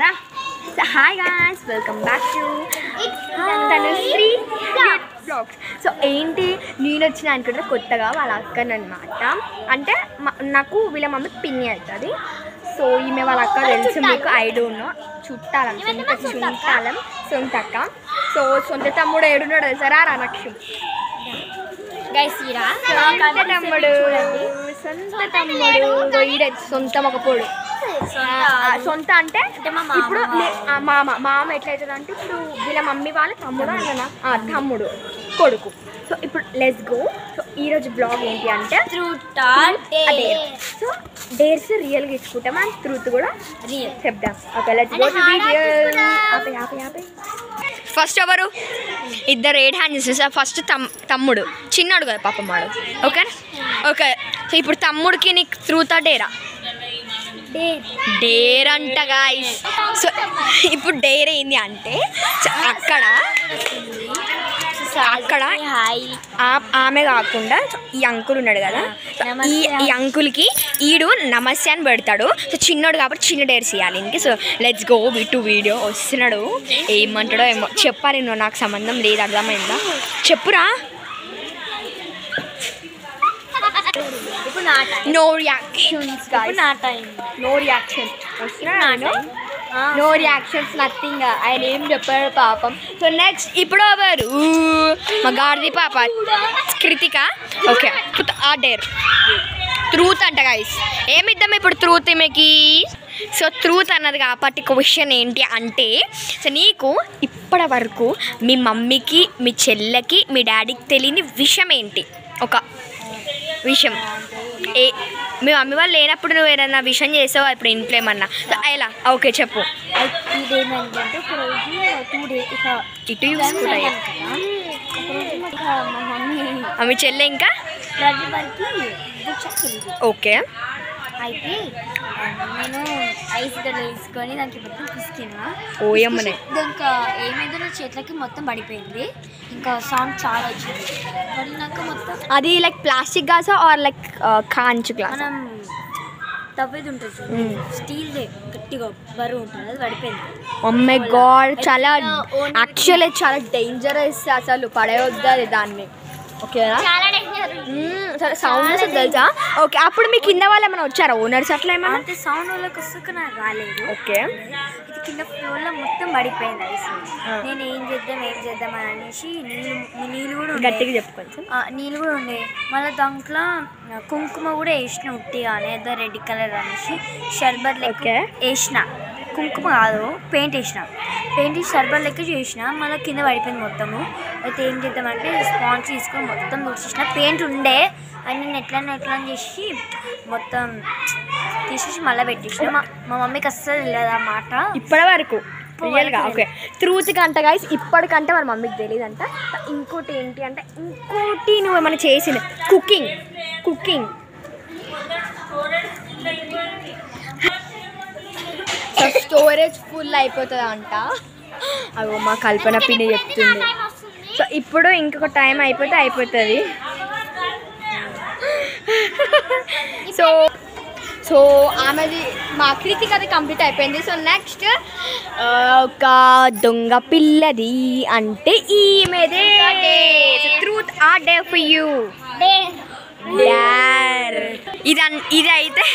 రా. Hi guys, welcome back to Tanushree blogs. So ఏంటి, నేను వచ్చిన అనుకుంటే కొత్తగా వాళ్ళ అక్కని అనమాట. అంటే నాకు వీళ్ళ మమ్మీ పిన్ని అవుతుంది. సో ఈమె వాళ్ళ అక్క తెలుసు మీకు, ఐ డోంట్ నో. చుట్టాలం సొంత అక్క. సో సొంత తమ్ముడు ఏడున్నాడు తెలుసారా? నక్షం సొంత మొగపోడు. సొంత అంటే ఇప్పుడు మామ ఎట్లయితుంది అంటే, ఇప్పుడు వీళ్ళ మమ్మీ వాళ్ళ తమ్ముడు అంటనా, తమ్ముడు కొడుకు. సో ఇప్పుడు లెట్స్ గో. సో ఈరోజు బ్లాగ్ ఏంటి అంటే సో డేర్స్ రియల్గా ఇచ్చుకుంటాం అండ్ ట్రూత్ కూడా రియల్ చెప్దాం. Okay, let's go to video. First ఎవరు? ఇద్దరు ఎయిట్ హ్యాండ్స్. ఫస్ట్ తమ్ముడు, చిన్నాడు కదా పాపం వాడు. Okay okay. సో ఇప్పుడు తమ్ముడికి నీకు ట్రూతా డేరా? డేర్ అంట గాయ్స్. సో ఇప్పుడు డేర్ ఏంది అంటే, అక్కడ ఆమె కాకుండా ఈ అంకుల్ ఉన్నాడు కదా, ఈ అంకుల్కి ఈడు నమస్తే అని పెడతాడు. సో చిన్నోడు కాబట్టి చిన్న డేర్స్ ఇవ్వాలి ఇంక. So let's go to video. వస్తున్నాడు, ఏమంటాడో ఏమో చెప్పాలి. నువ్వు నాకు సంబంధం లేదు, అర్థమైందా? చెప్పురా. No reactions guys, no reactions. వస్తున్నాడు, నో రియాక్షన్స్, నథింగ్. ఆయన ఏం చెప్పాడు పాపం. సో నెక్స్ట్ ఇప్పుడు ఎవరు? మా గాడిది పాప కృతిక. ఓకే, ఆ డేర్ ట్రూత్ అంట గైస్. ఏమిద్దాం ఇప్పుడు ట్రూత్ ఈమెకి? సో ట్రూత్ అన్నది కాబట్టి క్వశ్చన్ ఏంటి అంటే, సో నీకు ఇప్పటి వరకు మీ మమ్మీకి, మీ చెల్లెకి, మీ డాడీకి తెలియని విషయం ఏంటి? ఒక విషయం. మీ మమ్మీ వాళ్ళు లేనప్పుడు నువ్వు ఏదన్నా విషయం చేసావు ఇప్పుడు ఇంట్లో ఏమన్నా ఎలా? ఓకే చెప్పు. ఇటు చూసుకుంటాయి మీ చెల్లె ఇంకా. ఓకే, అయితే నేను ఐస్ గడ్డ వేసుకొని దానికి మొత్తం పిసికినా. ఓయమ్మనే. ఇంకా ఏమైందో నా చేతులకి మొత్తం పడిపోయింది. ఇంకా సౌండ్ చాలా వచ్చింది. పడినాక మొత్తం అది లైక్ ప్లాస్టిక్ గ్లాసా ఆర్ లైక్ కాంచు గ్లాస్? మనం తవ్వేది ఉంటుంది, స్టీల్దే గట్టిగా బరువు ఉంటుంది, అది పడిపోయింది. ఓ మై గాడ్, చాలా యాక్చువల్లీ చాలా డేంజరస్ అసలు, పడేయొద్దు అది దాన్ని. ఓకేనా? సరే, సౌండ్ వస్తుంది తెలుసా? ఓకే, అప్పుడు మీ కింద వాళ్ళు ఏమైనా వచ్చారా, ఓనర్స్ అట్లా ఏమైనా? అంటే సౌండ్ వాళ్ళకి వస్తాక నాకు రాలేదు. ఓకే, ఇది కింద ఫ్లోర్లో మొత్తం పడిపోయింది ఐస్. నేను ఏం చేద్దాం అని అనేసి నీళ్ళు కూడా గట్టిగా చెప్పుకోవచ్చు. నీళ్ళు కూడా ఉండే. మళ్ళీ దాంట్లో కుంకుమ కూడా వేసిన ఉట్టిగానే, ఏదో రెడ్ కలర్ అనేసి షర్బత్ లెక్క వేసిన. కుంకుమ కాదు, పెయింట్ వేసిన. పెయింట్ షర్బత్ లెక్క చేసిన. మళ్ళీ కింద పడిపోయింది మొత్తము. అయితే ఏం చేద్దామంటే స్పాంజ్ తీసుకొని మొత్తం తుడిచేసిన. పెయింట్ ఉండే అని నేను ఎట్లా చేసి మొత్తం తీసేసి మళ్ళీ పెట్టేసిన. మా మమ్మీకి అస్సలు తెలియదు ఆ మాట ఇప్పటి వరకు రియల్గా. ఓకే, ట్రూత్ కంట గైస్ ఇప్పటికంటే మన మమ్మీకి తెలియదు అంట. ఇంకోటి ఏంటి అంటే, ఇంకోటి నువ్వు ఏమైనా చేసింది కుకింగ్ స్టోరేజ్ ఫుల్ అయిపోతుంది అంట. అవి మా కల్పన పిన్ని చెప్తుంది. సో ఇప్పుడు ఇంకొక టైం అయిపోతుంది. సో ఆమెది మా కృతికి అది కంప్లీట్ అయిపోయింది. సో నెక్స్ట్ ఒక దొంగ పిల్లది అంటే ఈమెదే. Truth or dare for you? ఇది అయితే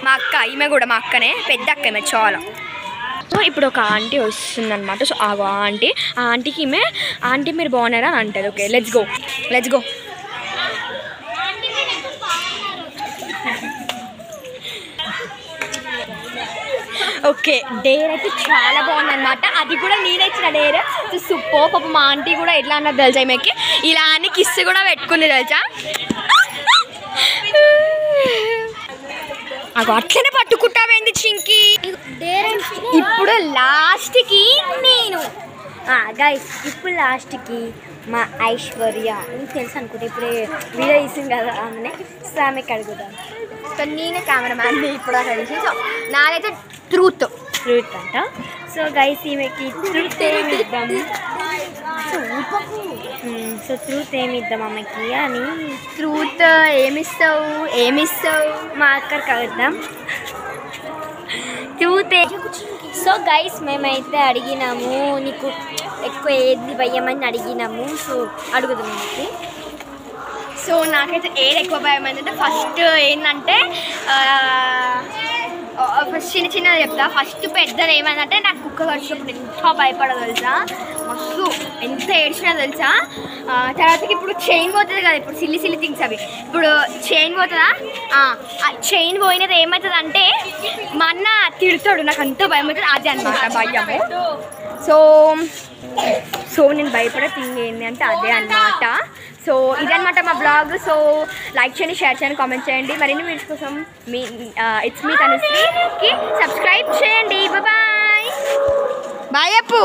మా అక్క, ఈమె కూడా మా అక్కనే, పెద్ద అక్క ఈమె చాలా. సో ఇప్పుడు ఒక ఆంటీ వస్తుంది అనమాట. సో ఆ ఆంటీకి ఆంటీ మీరు బాగున్నారా అని అంటారు. Okay, let's go. Okay, dare అయితే చాలా బాగుంది అనమాట. అది కూడా నేనే ఇచ్చిన డేర్. సూపర్. పాప మా ఆంటీ కూడా ఎట్లా అన్నది తెలుసా, ఈమెకి ఇలా అని కిస్ కూడా పెట్టుకుంది తెలుసా. అది అట్లనే పట్టుకుంటావేంది చింకి? ఇప్పుడు లాస్ట్కి నేను గైస్, ఇప్పుడు లాస్ట్కి మా ఐశ్వర్య నీకు తెలుసు అనుకుంటే, ఇప్పుడు వీడియో తీసింది కదా ఆమెనే. సో ఆమెకి అడుగుదాం. సో నేనే కెమెరామ్యాన్ ఇప్పుడు తెలిసి. సో నాదైతే ట్రూత్ అంట. సో గైస్ ఈమెకి ట్రూత్ ఏమి ఇద్దాం? సో ట్రూత్ ఏమి ఇద్దాం ఆమెకి అని. ట్రూత్ ఏమిస్తావు? మా అక్కడికి అడుగుదాం. చూతే. సో గైస్ మేమైతే అడిగినాము నీకు ఎక్కువ ఏది భయమని అడిగినాము. సో అడుగుదాం. సో నాకైతే ఏది ఎక్కువ భయం ఏంటంటే ఫస్ట్ ఏంటంటే ఫస్ట్ చిన్నది చెప్తా. ఫస్ట్ పెద్దది ఏమైందంటే నాకు కుక్క కరిచినప్పుడు ఎంత భయపడదు తెలుసా, మస్తు ఎంత ఏడ్చినా తెలుసా. తర్వాతకి ఇప్పుడు చైన్ పోతుంది కదా, ఇప్పుడు సిల్లి థింగ్స్ అవి. ఇప్పుడు చైన్ పోతుందా, చైన్ పోయినది ఏమవుతుంది అంటే మా అన్న తిడతాడు, నాకు అంత భయం అవుతుంది. అది అనమాట భయము. సో నేను భయపడే థింగ్ ఏంటి అంటే అదే అన్నమాట. సో ఇదన్నమాట మా బ్లాగ్. సో లైక్ చేయండి, షేర్ చేయండి, కామెంట్ చేయండి. మరిన్ని వీడియోస్ కోసం ఇట్స్ మీ తనుశ్రీకి సబ్స్క్రైబ్ చేయండి. బాయ్ బాయ్ అప్పు.